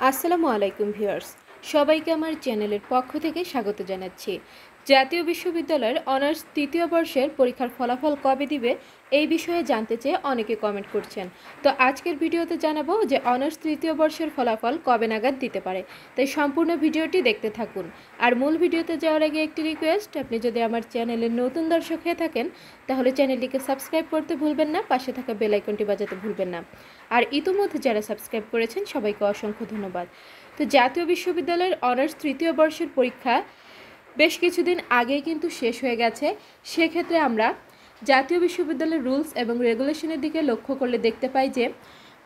আসসালামু আলাইকুম ভিউয়ার্স, সবাইকে আমার চ্যানেলের পক্ষ থেকে স্বাগত জানাচ্ছি। জাতীয় বিশ্ববিদ্যালয়ের অনার্স তৃতীয় বর্ষের পরীক্ষার ফলাফল কবে দিবে এই বিষয়ে জানতে চেয়ে অনেকে কমেন্ট করছেন। তো আজকের ভিডিওতে জানাবো যে অনার্স তৃতীয় বর্ষের ফলাফল কবে নাগাদ দিতে পারে, তাই সম্পূর্ণ ভিডিওটি দেখতে থাকুন। আর মূল ভিডিওতে যাওয়ার আগে একটি রিকোয়েস্ট, আপনি যদি আমার চ্যানেলের নতুন দর্শক হয়ে থাকেন তাহলে চ্যানেলটিকে সাবস্ক্রাইব করতে ভুলবেন না, পাশে থাকা বেল আইকনটি বাজাতে ভুলবেন না। আর ইতিমধ্যে যারা সাবস্ক্রাইব করেছেন সবাইকে অসংখ্য ধন্যবাদ। তো জাতীয় বিশ্ববিদ্যালয়ের অনার্স তৃতীয় বর্ষের পরীক্ষা বেশ কিছুদিন আগেই কিন্তু শেষ হয়ে গেছে। সেক্ষেত্রে আমরা জাতীয় বিশ্ববিদ্যালয়ের রুলস এবং রেগুলেশনের দিকে লক্ষ্য করলে দেখতে পাই যে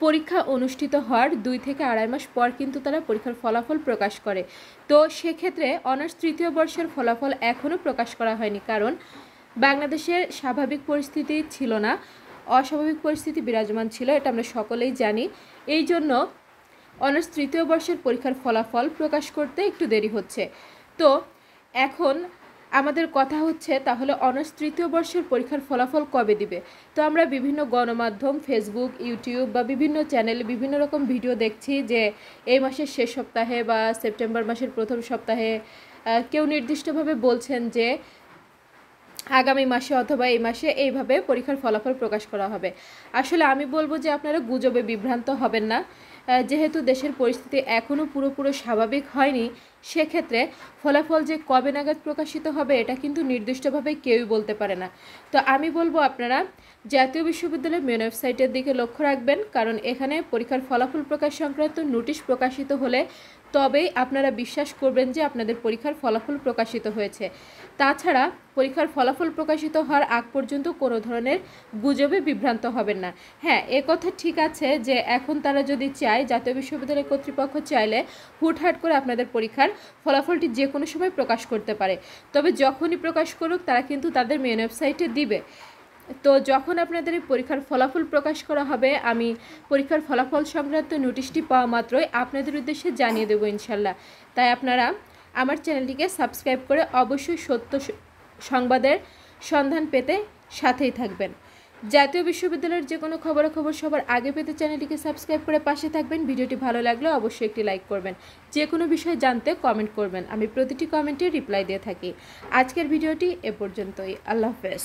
পরীক্ষা অনুষ্ঠিত হওয়ার 2 থেকে আড়াই মাস পর কিন্তু তারা পরীক্ষার ফলাফল প্রকাশ করে। তো সেক্ষেত্রে অনার্স তৃতীয় বর্ষের ফলাফল এখনও প্রকাশ করা হয়নি, কারণ বাংলাদেশের স্বাভাবিক পরিস্থিতি ছিল না, অস্বাভাবিক পরিস্থিতি বিরাজমান ছিল, এটা আমরা সকলেই জানি। এই জন্য অনার্স তৃতীয় বর্ষের পরীক্ষার ফলাফল প্রকাশ করতে একটু দেরি হচ্ছে। তো এখন আমাদের কথা হচ্ছে, তাহলে অনার্স তৃতীয় বর্ষের পরীক্ষার ফলাফল কবে দিবে? তো আমরা বিভিন্ন গণমাধ্যম, ফেসবুক, ইউটিউব বা বিভিন্ন চ্যানেলে বিভিন্ন রকম ভিডিও দেখছি যে এই মাসের শেষ সপ্তাহে বা সেপ্টেম্বর মাসের প্রথম সপ্তাহে, কেউ নির্দিষ্টভাবে বলছেন যে আগামী মাসে অথবা এই মাসে এইভাবে পরীক্ষার ফলাফল প্রকাশ করা হবে। আসলে আমি বলবো যে আপনারা গুজবে বিভ্রান্ত হবেন না। যেহেতু দেশের পরিস্থিতি এখনও পুরোপুরি স্বাভাবিক হয়নি, সেক্ষেত্রে ফলাফল যে কবে নাগাদ প্রকাশিত হবে এটা কিন্তু নির্দিষ্টভাবে কেউই বলতে পারে না। তো আমি বলবো আপনারা জাতীয় বিশ্ববিদ্যালয়ের মেন ওয়েবসাইটের দিকে লক্ষ্য রাখবেন, কারণ এখানে পরীক্ষার ফলাফল প্রকাশ সংক্রান্ত নোটিশ প্রকাশিত হলে তবেই আপনারা বিশ্বাস করবেন যে আপনাদের পরীক্ষার ফলাফল প্রকাশিত হয়েছে। তাছাড়া পরীক্ষার ফলাফল প্রকাশিত হওয়ার আগ পর্যন্ত কোনো ধরনের গুজবে বিভ্রান্ত হবেন না। হ্যাঁ, কথা ঠিক আছে যে এখন তারা যদি চায়, জাতীয় বিশ্ববিদ্যালয় কর্তৃপক্ষ চাইলে হুটহাট করে আপনাদের পরীক্ষার ফলাফলটি যে কোনো সময় প্রকাশ করতে পারে। তবে যখনই প্রকাশ করুক তারা কিন্তু তাদের মেন ওয়েবসাইটে দিবে। তো যখন আপনাদের এই পরীক্ষার ফলাফল প্রকাশ করা হবে, আমি পরীক্ষার ফলাফল সংক্রান্ত নোটিশটি পাওয়া মাত্রই আপনাদের উদ্দেশ্যে জানিয়ে দেবো ইনশাল্লাহ। তাই আপনারা আমার চ্যানেলটিকে সাবস্ক্রাইব করে অবশ্যই সত্য সংবাদের সন্ধান পেতে সাথেই থাকবেন। জাতীয় বিশ্ববিদ্যালয়ের যে কোনো খবরাখবর সবার আগে পেতে চ্যানেলটিকে সাবস্ক্রাইব করে পাশে থাকবেন। ভিডিওটি ভালো লাগলে অবশ্যই একটি লাইক করবেন। যে কোনো বিষয় জানতে কমেন্ট করবেন, আমি প্রতিটি কমেন্টে রিপ্লাই দিয়ে থাকি। আজকের ভিডিওটি এ পর্যন্তই। আল্লাহ হাফেজ।